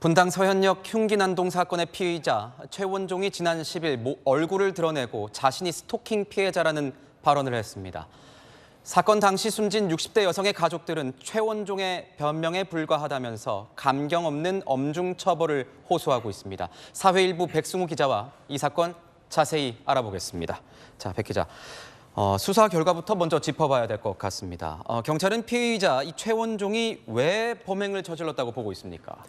분당 서현역 흉기 난동 사건의 피의자 최원종이 지난 10일 얼굴을 드러내고 자신이 스토킹 피해자라는 발언을 했습니다. 사건 당시 숨진 60대 여성의 가족들은 최원종의 변명에 불과하다면서 감경 없는 엄중 처벌을 호소하고 있습니다. 사회일부 백승우 기자와 이 사건 자세히 알아보겠습니다. 자, 백 기자. 수사 결과부터 먼저 짚어봐야 될 것 같습니다. 경찰은 피의자 이 최원종이 왜 범행을 저질렀다고 보고 있습니까?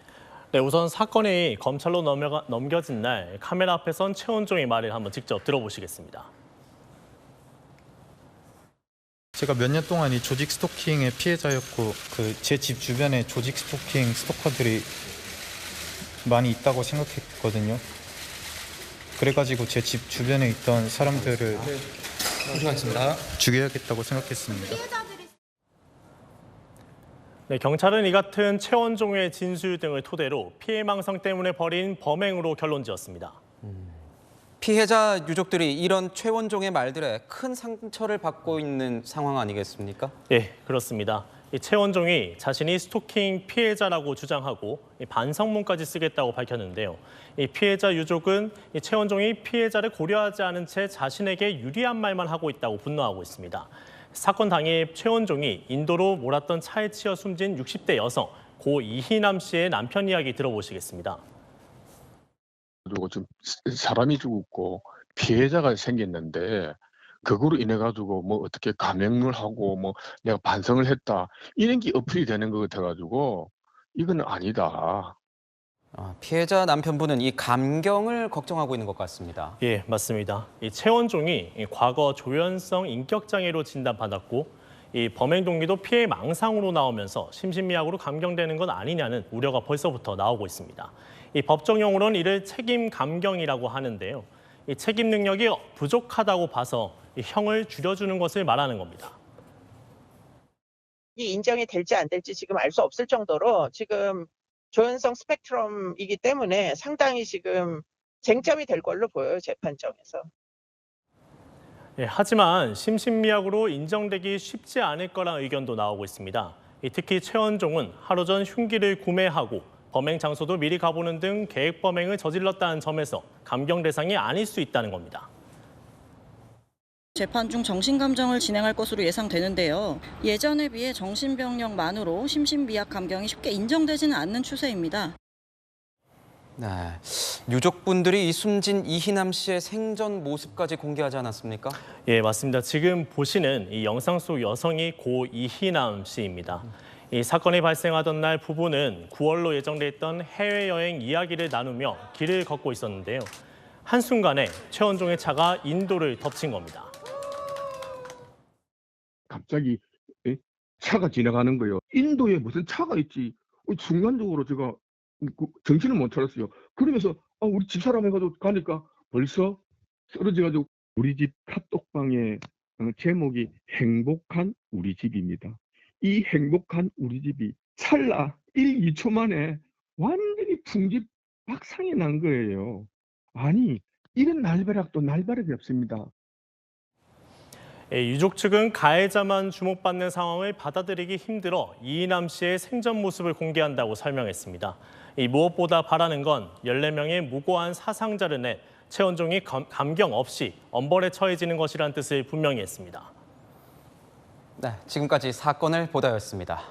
네, 우선 사건이 검찰로 넘겨진 날 카메라 앞에 선 최원종의 말을 한번 직접 들어보시겠습니다. 제가 몇 년 동안 이 조직 스토킹의 피해자였고 제 집 주변에 조직 스토킹 스토커들이 많이 있다고 생각했거든요. 그래가지고 제 집 주변에 있던 사람들을 죽여야겠다고 생각했습니다. 네, 경찰은 이 같은 최원종의 진술 등을 토대로 피해망상 때문에 벌인 범행으로 결론지었습니다. 피해자 유족들이 이런 최원종의 말들에 큰 상처를 받고 있는 상황 아니겠습니까? 네, 그렇습니다. 이 최원종이 자신이 스토킹 피해자라고 주장하고 반성문까지 쓰겠다고 밝혔는데요. 이 피해자 유족은 이 최원종이 피해자를 고려하지 않은 채 자신에게 유리한 말만 하고 있다고 분노하고 있습니다. 사건 당일 최원종이 인도로 몰았던 차에 치여 숨진 60대 여성 고 이희남 씨의 남편 이야기 들어보시겠습니다. 그리고 좀 사람이 죽었고 피해자가 생겼는데 그거로 인해 가지고 뭐 어떻게 감형을 하고 뭐 내가 반성을 했다 이런 게 어필이 되는 것 같아 가지고 이건 아니다. 피해자 남편분은 이 감경을 걱정하고 있는 것 같습니다. 예, 맞습니다. 이 최원종이 과거 조현성 인격장애로 진단받았고 이 범행 동기도 피해 망상으로 나오면서 심신미약으로 감경되는 건 아니냐는 우려가 벌써부터 나오고 있습니다. 이 법정 용어로는 이를 책임 감경이라고 하는데요. 이 책임 능력이 부족하다고 봐서 이 형을 줄여주는 것을 말하는 겁니다. 이 인정이 될지 안 될지 지금 알 수 없을 정도로 지금 조현성 스펙트럼이기 때문에 상당히 지금 쟁점이 될 걸로 보여요, 재판정에서. 예, 하지만 심신미약으로 인정되기 쉽지 않을 거란 의견도 나오고 있습니다. 특히 최원종은 하루 전 흉기를 구매하고 범행 장소도 미리 가보는 등 계획 범행을 저질렀다는 점에서 감경 대상이 아닐 수 있다는 겁니다. 재판 중 정신감정을 진행할 것으로 예상되는데요. 예전에 비해 정신병력만으로 심신미약 감경이 쉽게 인정되지는 않는 추세입니다. 네, 유족분들이 이 숨진 이희남 씨의 생전 모습까지 공개하지 않았습니까? 예, 맞습니다. 지금 보시는 이 영상 속 여성이 고 이희남 씨입니다. 이 사건이 발생하던 날 부부는 9월로 예정돼 있던 해외여행 이야기를 나누며 길을 걷고 있었는데요. 한순간에 최원종의 차가 인도를 덮친 겁니다. 갑자기 차가 지나가는 거예요. 인도에 무슨 차가 있지? 순간적으로 제가 정신을 못 차렸어요. 그러면서 우리 집사람 해가지고 가니까 벌써 쓰러져가지고 우리 집 카톡방에 제목이 행복한 우리 집입니다. 이 행복한 우리 집이 찰나 1, 2초 만에 완전히 풍지박산이 난 거예요. 아니 이런 날벼락도 날벼락이 없습니다. 유족 측은 가해자만 주목받는 상황을 받아들이기 힘들어 이희남 씨의 생전 모습을 공개한다고 설명했습니다. 무엇보다 바라는 건 14명의 무고한 사상자를 낸 최원종이 감경 없이 엄벌에 처해지는 것이란 뜻을 분명히 했습니다. 네, 지금까지 사건을 보도였습니다.